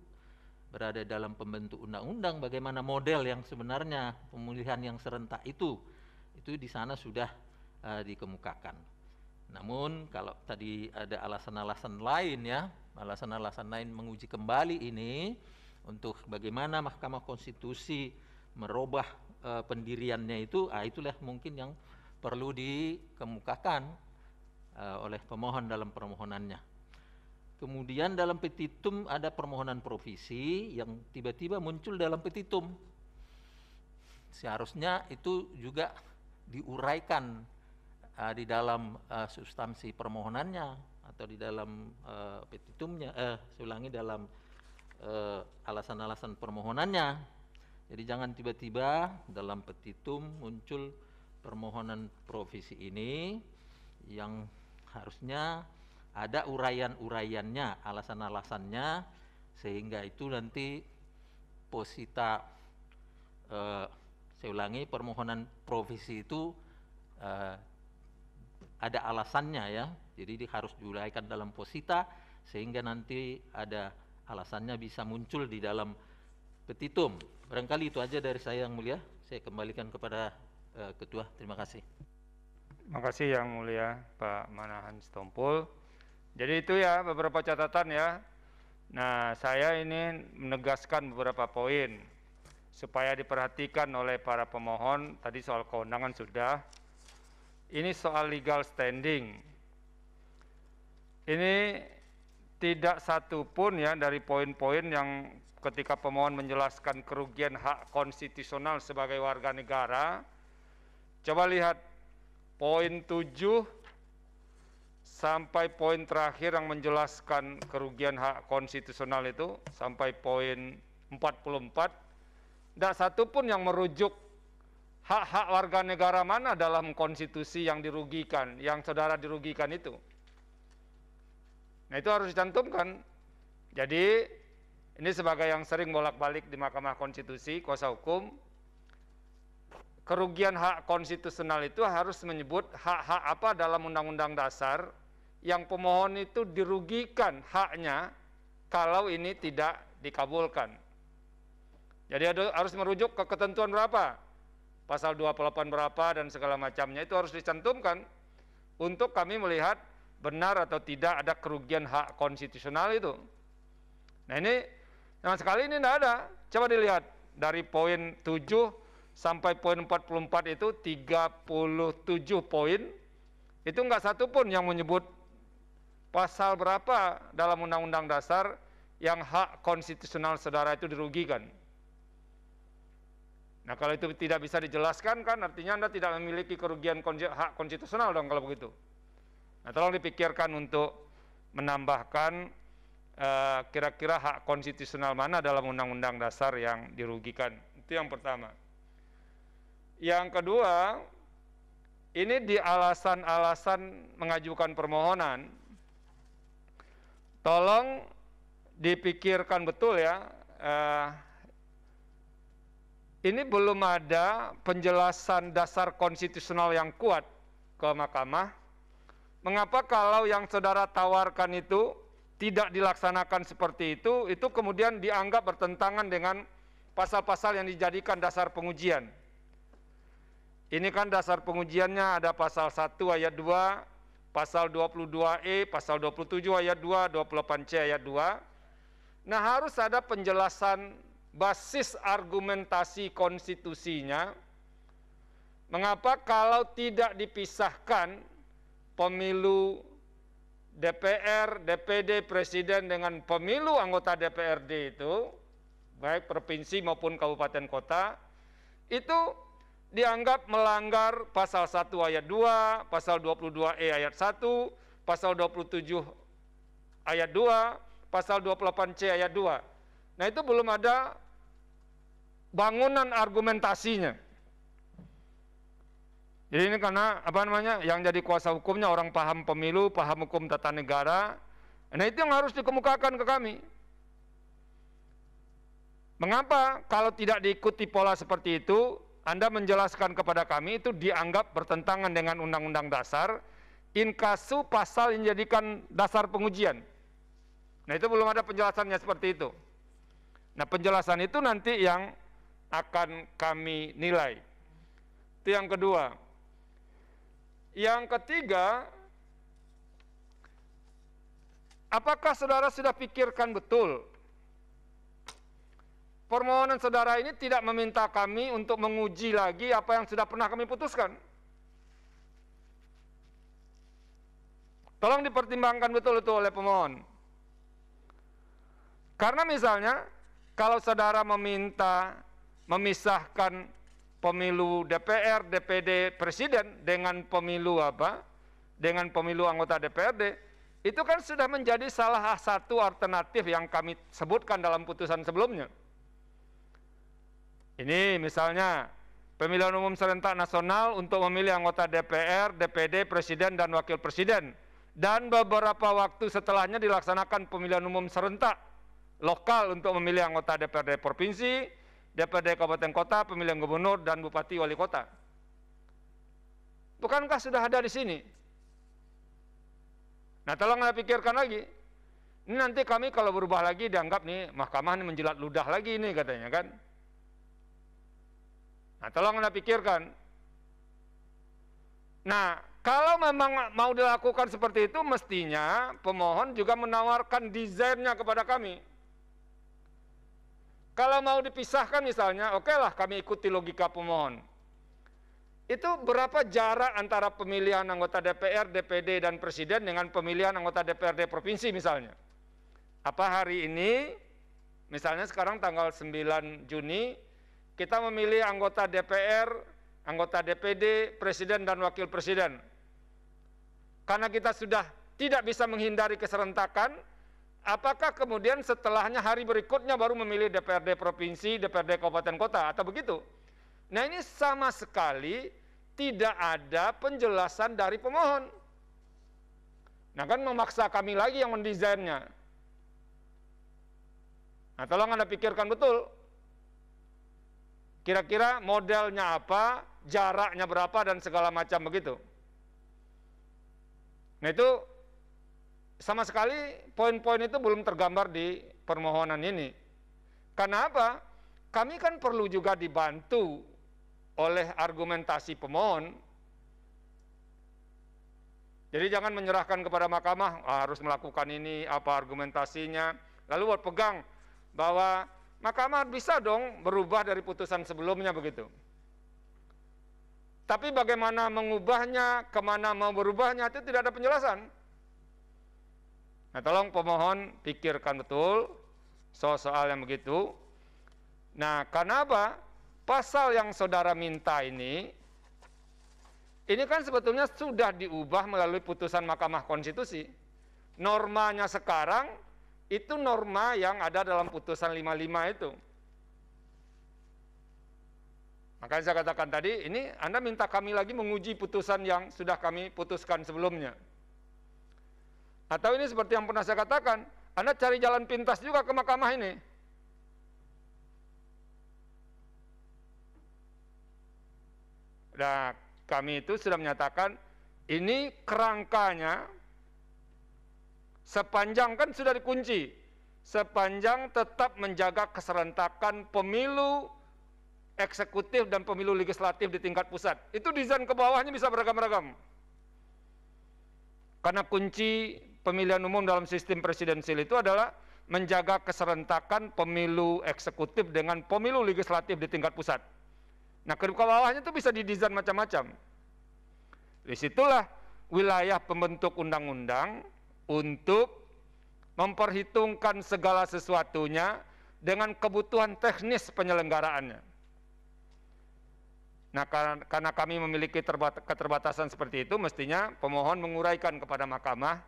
berada dalam pembentuk undang-undang, bagaimana model yang sebenarnya pemilihan yang serentak itu di sana sudah dikemukakan. Namun kalau tadi ada alasan-alasan lain ya, alasan-alasan lain menguji kembali ini untuk bagaimana Mahkamah Konstitusi merubah pendiriannya itu, itulah mungkin yang perlu dikemukakan oleh pemohon dalam permohonannya. Kemudian dalam petitum ada permohonan provisi yang tiba-tiba muncul dalam petitum. Seharusnya itu juga diuraikan di dalam substansi permohonannya atau di dalam petitumnya, saya ulangi, dalam alasan-alasan permohonannya. Jadi jangan tiba-tiba dalam petitum muncul permohonan provisi ini yang harusnya ada uraian-uraiannya, alasan-alasannya, sehingga itu nanti posita, saya ulangi, permohonan provisi itu ada alasannya ya, jadi harus diuraikan dalam posita sehingga nanti ada alasannya bisa muncul di dalam petitum. Barangkali itu aja dari saya yang mulia, saya kembalikan kepada Ketua, terima kasih. Terima kasih yang mulia Pak Manahan Sitompul. Jadi itu ya beberapa catatan ya. Nah, saya ini menegaskan beberapa poin supaya diperhatikan oleh para pemohon. Tadi soal kewenangan sudah. Ini soal legal standing. Ini tidak satu pun ya dari poin-poin yang ketika pemohon menjelaskan kerugian hak konstitusional sebagai warga negara. Coba lihat poin 7 sampai poin terakhir yang menjelaskan kerugian hak konstitusional itu sampai poin 44, tidak satu pun yang merujuk hak-hak warga negara mana dalam konstitusi yang dirugikan, yang saudara dirugikan itu. Nah itu harus dicantumkan. Jadi ini sebagai yang sering bolak-balik di Mahkamah Konstitusi, kuasa hukum, kerugian hak konstitusional itu harus menyebut hak-hak apa dalam Undang-Undang Dasar yang pemohon itu dirugikan haknya kalau ini tidak dikabulkan. Jadi harus merujuk ke ketentuan berapa, pasal 28 berapa dan segala macamnya itu harus dicantumkan untuk kami melihat benar atau tidak ada kerugian hak konstitusional itu. Nah ini, sama sekali ini tidak ada. Coba dilihat dari poin 7 sampai poin 44 itu 37 poin, itu enggak satu pun yang menyebut pasal berapa dalam Undang-Undang Dasar yang hak konstitusional saudara itu dirugikan. Nah kalau itu tidak bisa dijelaskan kan artinya Anda tidak memiliki kerugian hak konstitusional dong kalau begitu. Nah tolong dipikirkan untuk menambahkan kira-kira hak konstitusional mana dalam Undang-Undang Dasar yang dirugikan. Itu yang pertama. Yang kedua, ini di alasan-alasan mengajukan permohonan, tolong dipikirkan betul ya, ini belum ada penjelasan dasar konstitusional yang kuat ke mahkamah. Mengapa kalau yang saudara tawarkan itu tidak dilaksanakan seperti itu kemudian dianggap bertentangan dengan pasal-pasal yang dijadikan dasar pengujian. Ini kan dasar pengujiannya ada pasal 1 ayat 2, pasal 22E, pasal 27 ayat 2, 28C ayat 2. Nah harus ada penjelasan basis argumentasi konstitusinya. Mengapa kalau tidak dipisahkan pemilu DPR, DPD, Presiden dengan pemilu anggota DPRD itu, baik provinsi maupun kabupaten kota, itu dianggap melanggar pasal 1 ayat 2, pasal 22E ayat 1, pasal 27 ayat 2, pasal 28C ayat 2. Nah itu belum ada bangunan argumentasinya. Jadi ini karena yang jadi kuasa hukumnya orang paham pemilu, paham hukum tata negara. Nah itu yang harus dikemukakan ke kami. Mengapa kalau tidak diikuti pola seperti itu, Anda menjelaskan kepada kami itu dianggap bertentangan dengan Undang-Undang Dasar, inkasu pasal yang dijadikan dasar pengujian. Nah itu belum ada penjelasannya seperti itu. Nah penjelasan itu nanti yang akan kami nilai. Itu yang kedua. Yang ketiga, apakah saudara sudah pikirkan betul permohonan saudara ini tidak meminta kami untuk menguji lagi apa yang sudah pernah kami putuskan? Tolong dipertimbangkan betul itu oleh pemohon. Karena misalnya kalau saudara meminta memisahkan pemilu DPR, DPD, Presiden dengan pemilu dengan pemilu anggota DPRD, itu kan sudah menjadi salah satu alternatif yang kami sebutkan dalam putusan sebelumnya. Ini misalnya pemilihan umum serentak nasional untuk memilih anggota DPR, DPD, Presiden, dan Wakil Presiden. Dan beberapa waktu setelahnya dilaksanakan pemilihan umum serentak lokal untuk memilih anggota DPRD Provinsi, DPRD Kabupaten Kota, pemilihan gubernur, dan bupati wali kota. Bukankah sudah ada di sini? Nah, tolong Anda pikirkan lagi. Ini nanti kami kalau berubah lagi dianggap nih mahkamah ini menjilat ludah lagi ini katanya kan. Nah, tolong Anda pikirkan. Nah, kalau memang mau dilakukan seperti itu, mestinya pemohon juga menawarkan desainnya kepada kami. Kalau mau dipisahkan misalnya, oke lah kami ikuti logika pemohon. Itu berapa jarak antara pemilihan anggota DPR, DPD, dan Presiden dengan pemilihan anggota DPRD Provinsi misalnya. Apa hari ini, misalnya sekarang tanggal 9 Juni, kita memilih anggota DPR, anggota DPD, Presiden, dan Wakil Presiden. Karena kita sudah tidak bisa menghindari keserentakan, apakah kemudian setelahnya hari berikutnya baru memilih DPRD Provinsi, DPRD Kabupaten Kota, atau begitu? Nah, ini sama sekali tidak ada penjelasan dari pemohon. Nah, kan memaksa kami lagi yang mendesainnya. Nah, tolong Anda pikirkan betul. Kira-kira modelnya apa, jaraknya berapa, dan segala macam begitu. Nah, itu sama sekali poin-poin itu belum tergambar di permohonan ini. Karena apa? Kami kan perlu juga dibantu oleh argumentasi pemohon. Jadi jangan menyerahkan kepada mahkamah, harus melakukan ini, apa argumentasinya, lalu berpegang bahwa mahkamah bisa dong berubah dari putusan sebelumnya begitu. Tapi bagaimana mengubahnya, kemana mau berubahnya, itu tidak ada penjelasan. Nah, tolong pemohon pikirkan betul soal-soal yang begitu. Nah, karena apa? Pasal yang saudara minta ini kan sebetulnya sudah diubah melalui putusan Mahkamah Konstitusi. Normanya sekarang itu norma yang ada dalam putusan 55 itu. Makanya saya katakan tadi, ini Anda minta kami lagi menguji putusan yang sudah kami putuskan sebelumnya. Atau ini seperti yang pernah saya katakan, Anda cari jalan pintas juga ke mahkamah ini. Nah, kami itu sudah menyatakan, ini kerangkanya sepanjang kan sudah dikunci, sepanjang tetap menjaga keserentakan pemilu eksekutif dan pemilu legislatif di tingkat pusat. Itu desain ke bawahnya bisa beragam-ragam. Karena kunci pemilihan umum dalam sistem presidensial itu adalah menjaga keserentakan pemilu eksekutif dengan pemilu legislatif di tingkat pusat. Nah, ke bawahnya itu bisa didesain macam-macam. Disitulah wilayah pembentuk undang-undang untuk memperhitungkan segala sesuatunya dengan kebutuhan teknis penyelenggaraannya. Nah, karena kami memiliki keterbatasan seperti itu, mestinya pemohon menguraikan kepada mahkamah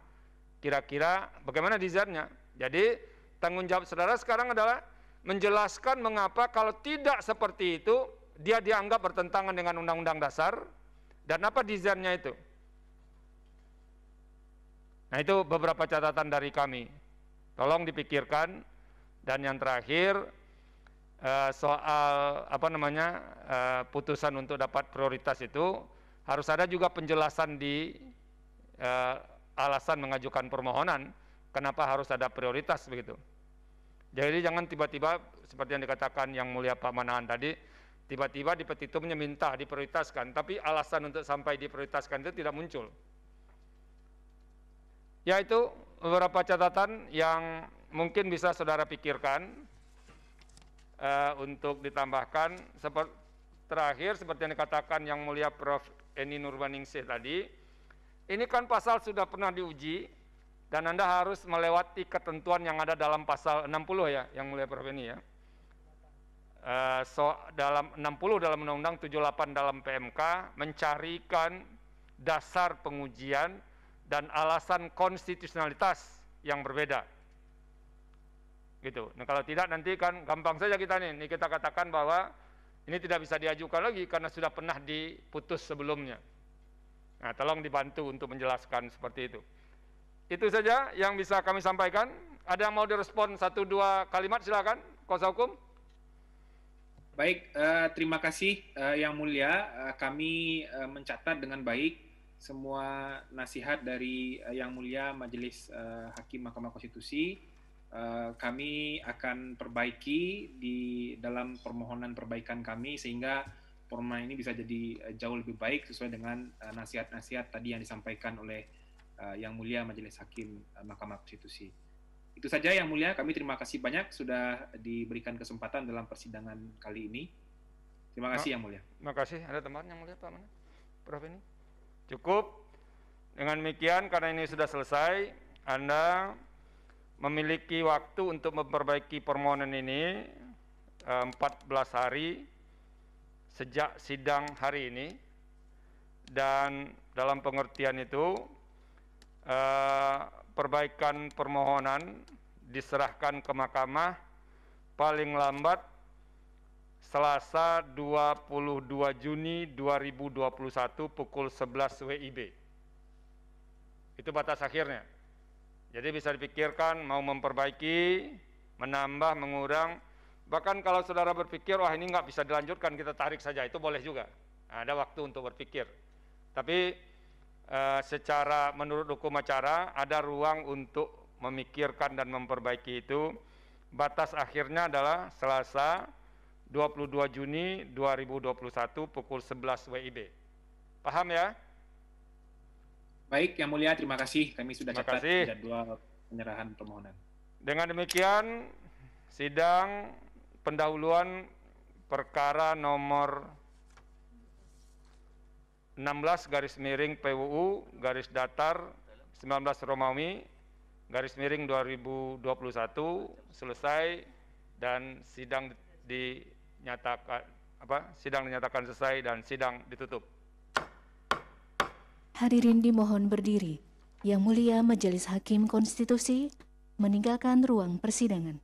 kira-kira bagaimana desainnya. Jadi tanggung jawab saudara sekarang adalah menjelaskan mengapa kalau tidak seperti itu dia dianggap bertentangan dengan Undang-Undang Dasar dan apa desainnya itu. Nah, itu beberapa catatan dari kami. Tolong dipikirkan. Dan yang terakhir soal putusan untuk dapat prioritas itu harus ada juga penjelasan di alasan mengajukan permohonan kenapa harus ada prioritas begitu. Jadi jangan tiba-tiba seperti yang dikatakan yang mulia Pak Manahan tadi, tiba-tiba di petitumnya minta diprioritaskan, tapi alasan untuk sampai diprioritaskan itu tidak muncul. Ya, itu beberapa catatan yang mungkin bisa saudara pikirkan untuk ditambahkan. Terakhir, seperti yang dikatakan yang mulia Prof. Eni Nurbaningsih tadi, ini kan pasal sudah pernah diuji dan Anda harus melewati ketentuan yang ada dalam pasal 60 ya, yang mulia Prof. Eni ya. Dalam 60 dalam Undang-Undang 78 dalam PMK mencarikan dasar pengujian dan alasan konstitusionalitas yang berbeda. Gitu. Nah, kalau tidak nanti kan gampang saja kita kita katakan bahwa Ini tidak bisa diajukan lagi karena sudah pernah diputus sebelumnya. Nah, tolong dibantu untuk menjelaskan seperti itu. Itu saja yang bisa kami sampaikan. Ada yang mau direspon 1-2 kalimat, silakan. Kuasa hukum. Baik, terima kasih Yang Mulia. Kami mencatat dengan baik semua nasihat dari Yang Mulia Majelis Hakim Mahkamah Konstitusi. Kami akan perbaiki di dalam permohonan perbaikan kami sehingga permohonan ini bisa jadi jauh lebih baik sesuai dengan nasihat-nasihat tadi yang disampaikan oleh Yang Mulia Majelis Hakim Mahkamah Konstitusi. Itu saja Yang Mulia, kami terima kasih banyak sudah diberikan kesempatan dalam persidangan kali ini. Terima kasih Yang Mulia. Terima kasih. Ada tambahan Yang Mulia, Pak mana? Prof ini? Cukup. Dengan demikian, karena ini sudah selesai, Anda memiliki waktu untuk memperbaiki permohonan ini 14 hari sejak sidang hari ini, dan dalam pengertian itu perbaikan permohonan diserahkan ke mahkamah paling lambat Selasa 22 Juni 2021 pukul 11 WIB. Itu batas akhirnya. Jadi bisa dipikirkan mau memperbaiki, menambah, mengurang. Bahkan kalau saudara berpikir, wah ini nggak bisa dilanjutkan, kita tarik saja, itu boleh juga. Nah, ada waktu untuk berpikir. Tapi secara menurut hukum acara ada ruang untuk memikirkan dan memperbaiki itu. Batas akhirnya adalah Selasa 22 Juni 2021 pukul 11 WIB. Paham ya? Baik, Yang Mulia, terima kasih. Kami sudah catat jadwal penyerahan permohonan. Dengan demikian, sidang pendahuluan perkara nomor 16 garis miring PWU garis datar 19 Romawi garis miring 2021 selesai dan sidang dinyatakan selesai dan sidang ditutup. Hadirin dimohon berdiri. Yang Mulia Majelis Hakim Konstitusi meninggalkan ruang persidangan.